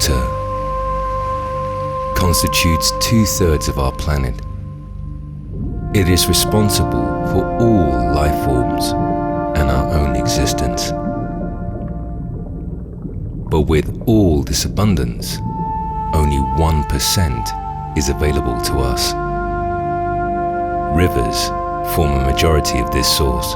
Water constitutes 2/3 of our planet. It is responsible for all life forms and our own existence. But with all this abundance, only 1% is available to us. Rivers form a majority of this source.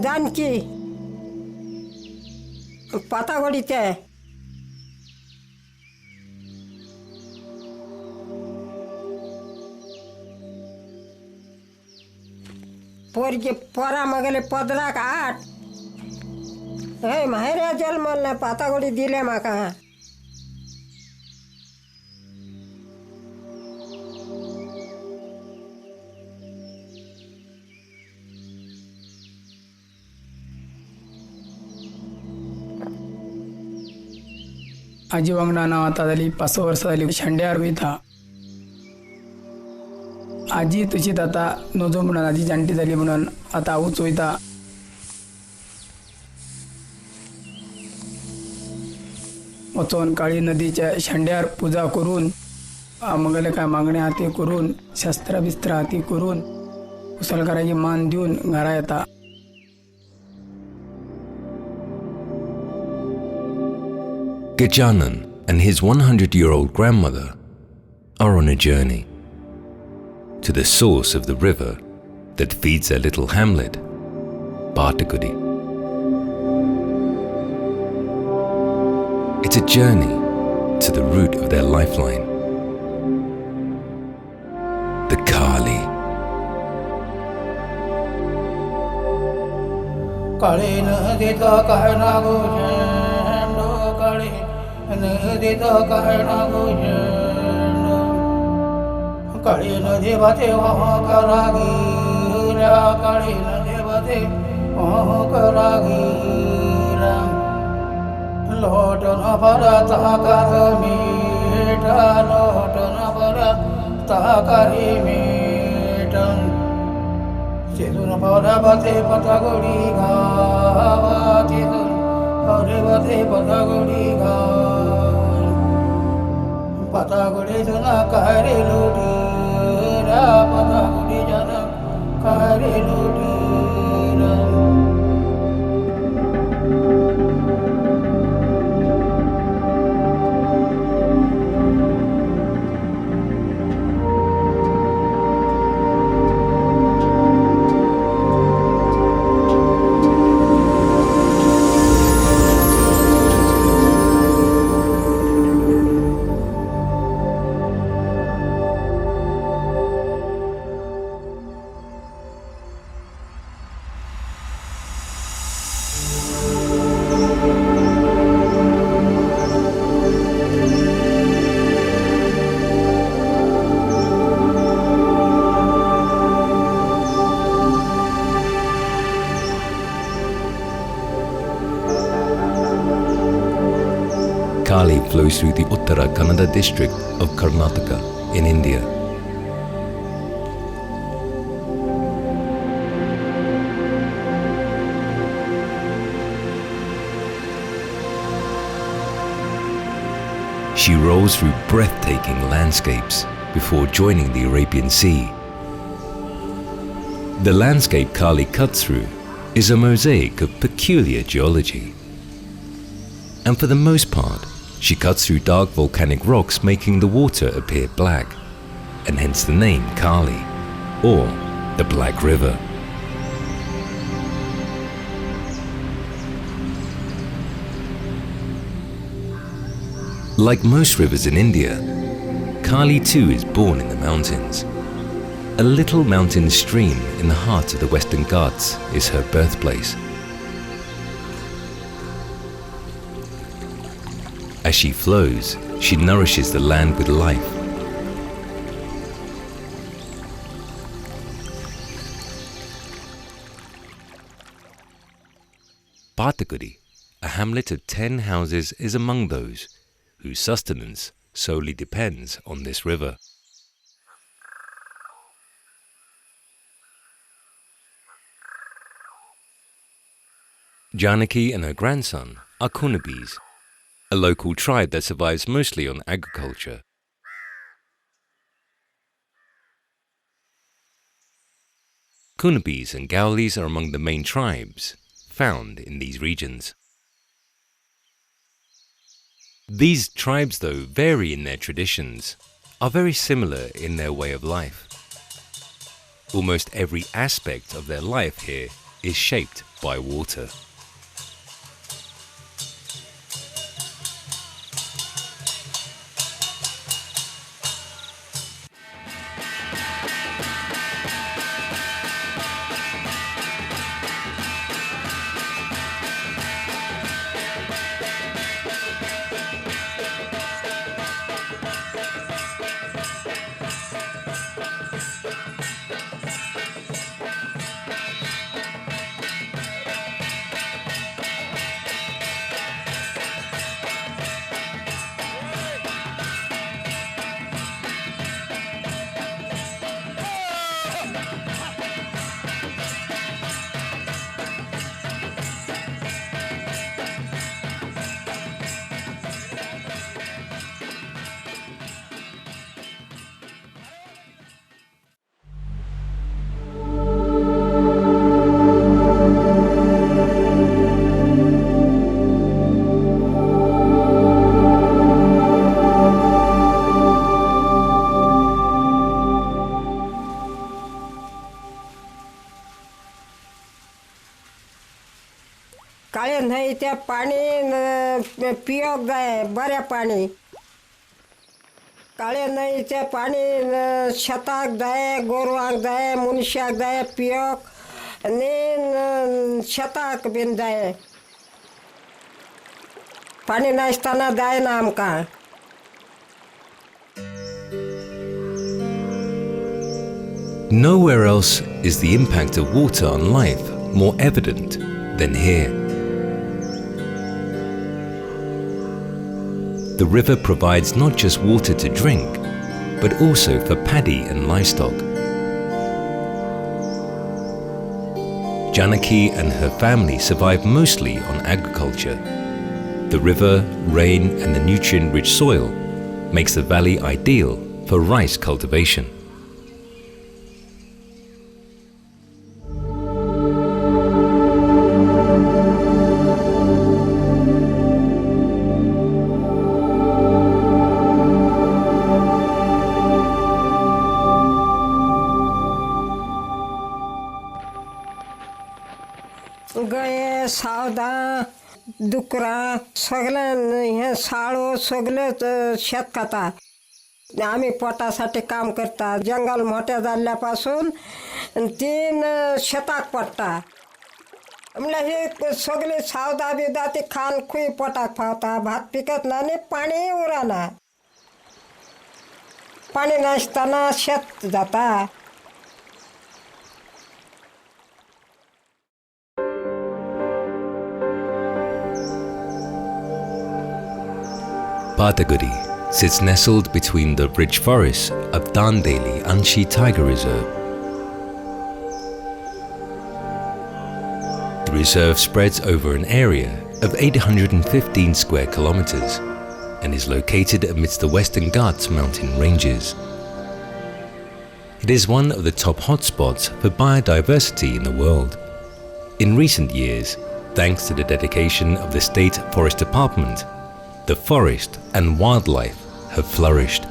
Janaki पातागोडीचे पोरगे पोरा मगले 15 हे माहेर जन्मला पातागोडी दिले माका आजी वांगडा नाव आता जाली 5 वर्सां जाली शेंड्यार वयता. आजी तशीच आता नजो म्हणून आजी जाणटी जाली म्हणून आता हांवूच वयता. वचोन काळी नदीच्या शेंड्यार पुजा करून आमगेले काय मागणे आहा ते करून शस्त्र बिस्त्र आहा ती करून मुसलकारांची मान दिवन घरा येता. Gajanan and his 100-year-old grandmother are on a journey to the source of the river that feeds their little hamlet, Patagudi. It's a journey to the root of their lifeline, the Kali. Kali nadita kahna gojendo Kali nadita kahna gojendo Kali nadi bate waha karagira Kali nadi bate waha karagira Lotona parata karamita Lotona parata karimita Cheduna parabate patagodi gava Cheduna parabate patagodi gava Patagodi jana kahari lutira Patagodi jana kahari lutira Kali flows through the Uttara Kannada district of Karnataka in India. She rolls through breathtaking landscapes before joining the Arabian Sea. The landscape Kali cuts through is a mosaic of peculiar geology. And for the most part, she cuts through dark volcanic rocks, making the water appear black, and hence the name Kali, or the Black River. Like most rivers in India, Kali too is born in the mountains. A little mountain stream in the heart of the Western Ghats is her birthplace. As she flows, she nourishes the land with life. Patagudi, a hamlet of 10 houses, is among those whose sustenance solely depends on this river. Janaki and her grandson are Kunabis, a local tribe that survives mostly on agriculture. Kunabis and Gaolis are among the main tribes found in these regions. These tribes, though, vary in their traditions, are very similar in their way of life. Almost every aspect of their life here is shaped by water. काळे नाही त्या पाणी पियोक जाय बऱ्या पाणी काळे नाही त्या पाणी शेताक जाय गोरवांक जाय मनशाक जाय पियोक आनी शेताक बीन जाय पाणी नासतना जायना आमकां Nowhere else is the impact of water on life more evident than here. The river provides not just water to drink, but also for paddy and livestock. Janaki and her family survive mostly on agriculture. The river, rain and the nutrient-rich soil makes the valley ideal for rice cultivation. गये सावदा डुकरां सगळ्यां हे साळो सगळेच शेत खाता आम्ही पोटासाठी काम करता जंगल मोठ्या जाल्ल्यापासून 3 शेताक पडटा म्हणल्यार हे सगळे सावदा बिवदा ते खान खूय पोटाक फावता भात पिकत ना आनी पाणी उरना पाणी नासतना शेत जाता Patagudi sits nestled between the rich forests of Dandeli Anshi Tiger Reserve. The reserve spreads over an area of 815 square kilometers and is located amidst the Western Ghats mountain ranges. It is one of the top hotspots for biodiversity in the world. In recent years, thanks to the dedication of the State Forest Department, the forest and wildlife have flourished.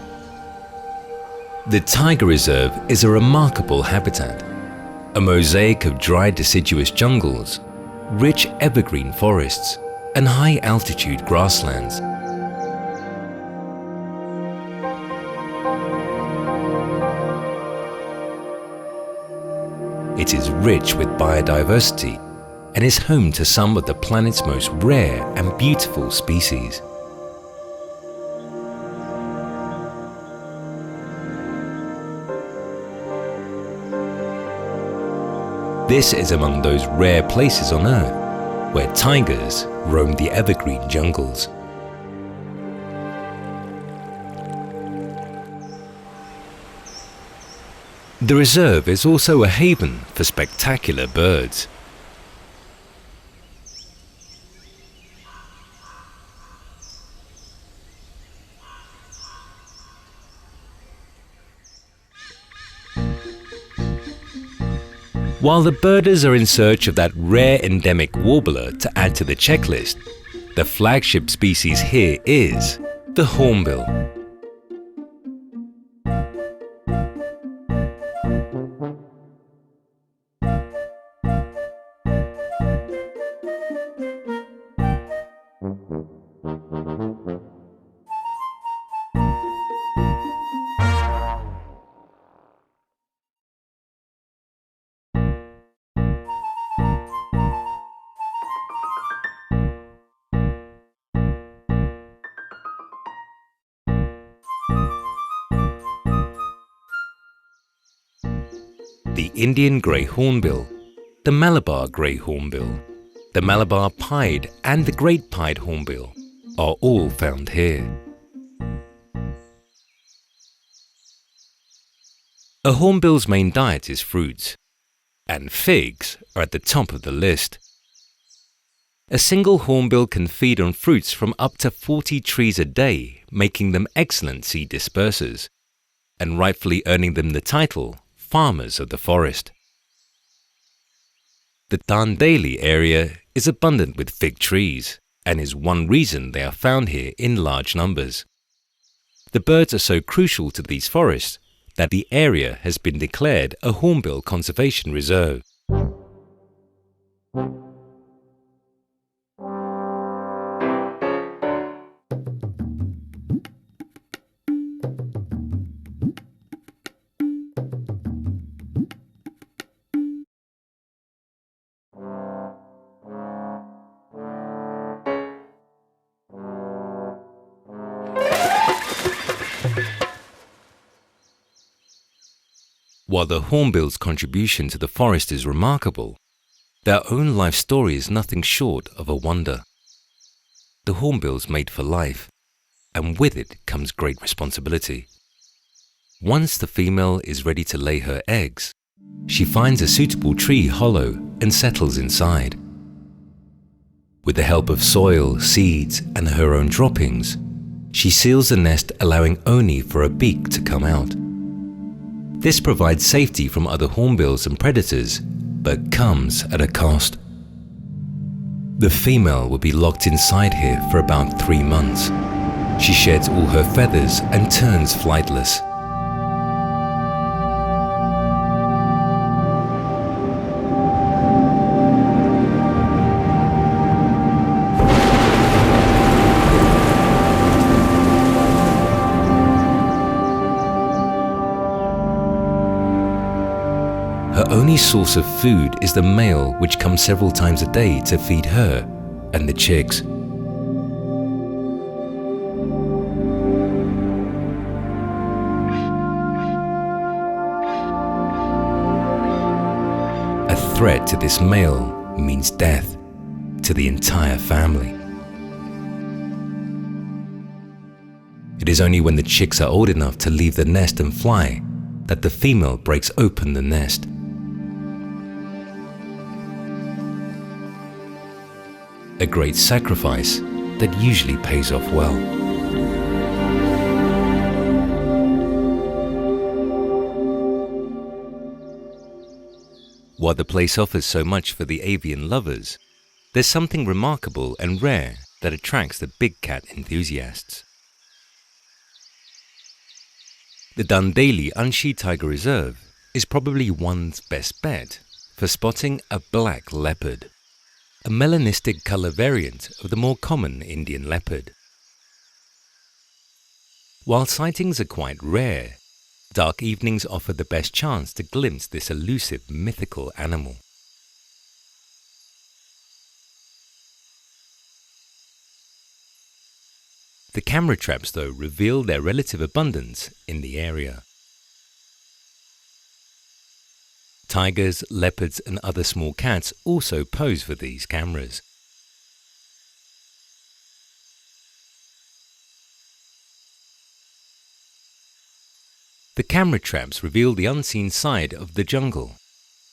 The Tiger Reserve is a remarkable habitat, a mosaic of dry deciduous jungles, rich evergreen forests, and high-altitude grasslands. It is rich with biodiversity and is home to some of the planet's most rare and beautiful species. This is among those rare places on Earth where tigers roam the evergreen jungles. The reserve is also a haven for spectacular birds. While the birders are in search of that rare endemic warbler to add to the checklist, the flagship species here is the hornbill. The Indian grey hornbill, the Malabar grey hornbill, the Malabar pied and the great pied hornbill are all found here. A hornbill's main diet is fruits, and figs are at the top of the list. A single hornbill can feed on fruits from up to 40 trees a day, making them excellent seed dispersers, and rightfully earning them the title farmers of the forest. The Dandeli area is abundant with fig trees and is one reason they are found here in large numbers. The birds are so crucial to these forests that the area has been declared a Hornbill Conservation Reserve. While the hornbill's contribution to the forest is remarkable, their own life story is nothing short of a wonder. The hornbill's made for life, and with it comes great responsibility. Once the female is ready to lay her eggs, she finds a suitable tree hollow and settles inside. With the help of soil, seeds, and her own droppings, she seals the nest, allowing only for a beak to come out. This provides safety from other hornbills and predators, but comes at a cost. The female will be locked inside here for about 3 months. She sheds all her feathers and turns flightless. Her only source of food is the male, which comes several times a day to feed her and the chicks. A threat to this male means death to the entire family. It is only when the chicks are old enough to leave the nest and fly that the female breaks open the nest. A great sacrifice that usually pays off well. While the place offers so much for the avian lovers, there's something remarkable and rare that attracts the big cat enthusiasts. The Dandeli Anshi Tiger Reserve is probably one's best bet for spotting a black leopard, a melanistic color variant of the more common Indian leopard. While sightings are quite rare, dark evenings offer the best chance to glimpse this elusive mythical animal. The camera traps, though, reveal their relative abundance in the area. Tigers, leopards and other small cats also pose for these cameras, the camera traps reveal the unseen side of the jungle,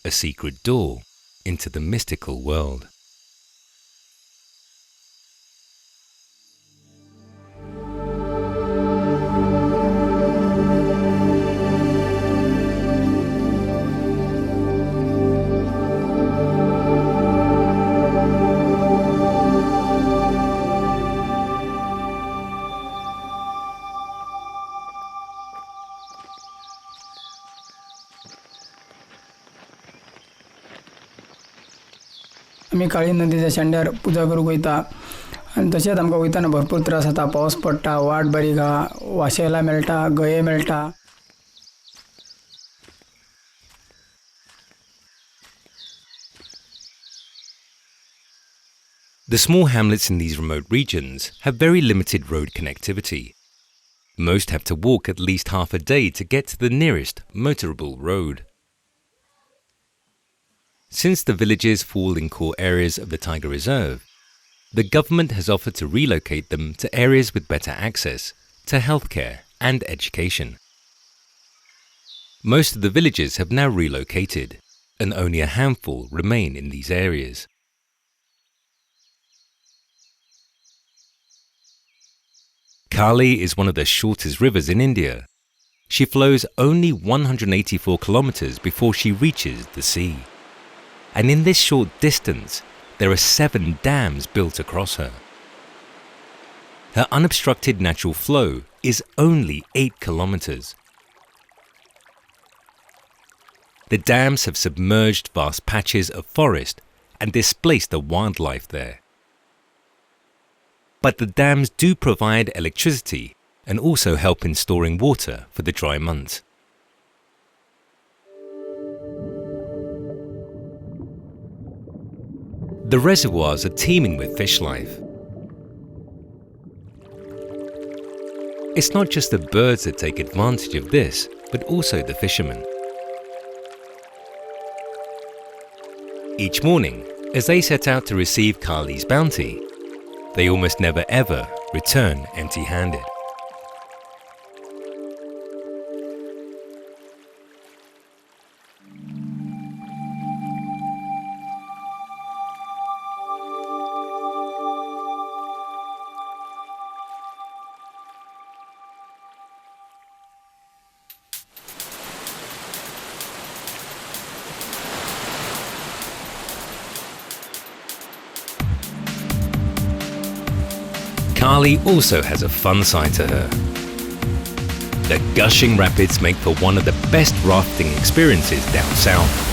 a secret door into the mystical world. आम्ही काळी नदीच्या शेंड्यार पुजा करूक वयता आनी तशेंच आमकां वयताना भरपूर त्रास जाता. पावस पडटा, वाट बारीक आहा, वाशेला मेळटा, गये मेळटा. The small hamlets in these remote regions have very limited road connectivity. Most have to walk at least half a day to get to the nearest motorable road. Since the villages fall in core areas of the Tiger Reserve, the government has offered to relocate them to areas with better access to healthcare and education. Most of the villages have now relocated, and only a handful remain in these areas. Kali is one of the shortest rivers in India. She flows only 184 kilometers before she reaches the sea. And in this short distance, there are 7 dams built across her. Her unobstructed natural flow is only 8 kilometers. The dams have submerged vast patches of forest and displaced the wildlife there. But the dams do provide electricity and also help in storing water for the dry months. The reservoirs are teeming with fish life. It's not just the birds that take advantage of this, but also the fishermen. Each morning, as they set out to receive Kali's bounty, they almost never ever return empty-handed. Kali also has a fun side to her. The gushing rapids make for one of the best rafting experiences down south.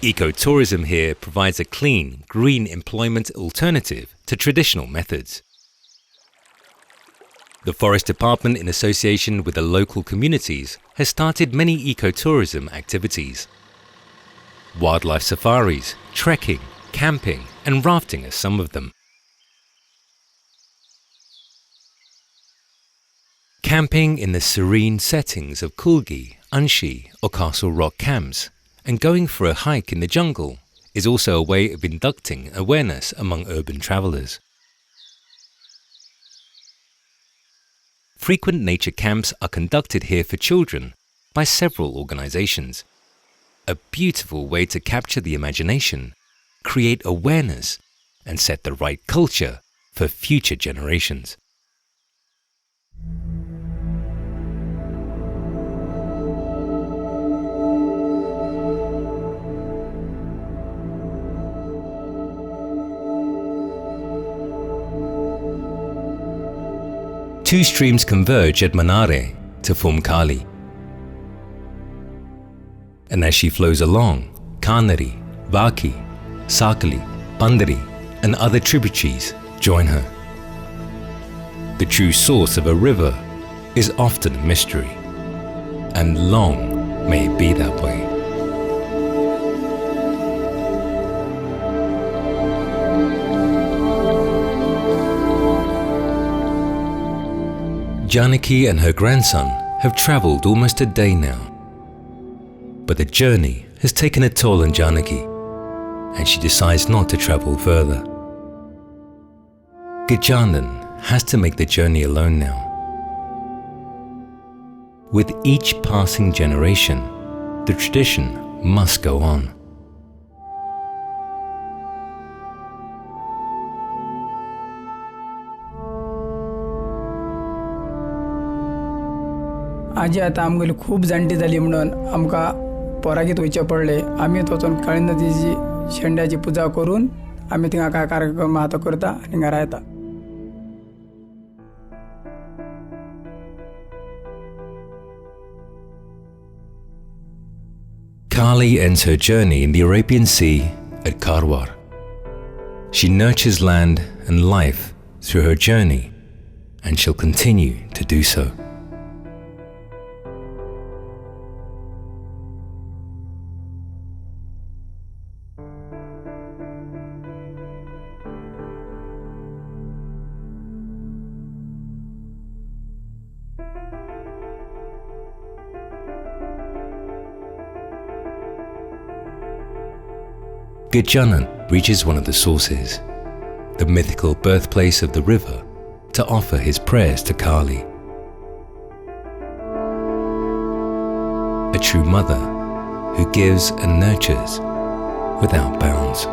Ecotourism here provides a clean, green employment alternative to traditional methods. The Forest Department, in association with the local communities, has started many ecotourism activities. Wildlife safaris, trekking, camping, and rafting are some of them. Camping in the serene settings of Kulgi, Anshi, or Castle Rock camps, and going for a hike in the jungle is also a way of inducting awareness among urban travelers. Frequent nature camps are conducted here for children by several organizations. A beautiful way to capture the imagination, create awareness, and set the right culture for future generations. Two streams converge at Manare to form Kali. And as she flows along, Kanari, Vaki, Sakali, Pandari, and other tributaries join her. The true source of a river is often a mystery, and long may it be that way. Janaki and her grandson have travelled almost a day now. But the journey has taken a toll on Janaki, and she decides not to travel further. Gajanan has to make the journey alone now. With each passing generation, the tradition must go on. आजी आता आमगेली खूप जाणटी जाली म्हणून आमकां पोरागीत वयचें पडलें. आमी वचून काळी नदीची शेंड्याची पुजा करून आमी थिंगा काय कार्यक्रम आतां करता आनी घरा येता. Kali ends her journey in the Arabian Sea at Karwar. She nurtures land and life through her journey, and she'll continue to do so. Gajanan reaches one of the sources, the mythical birthplace of the river, to offer his prayers to Kali, a true mother who gives and nurtures without bounds.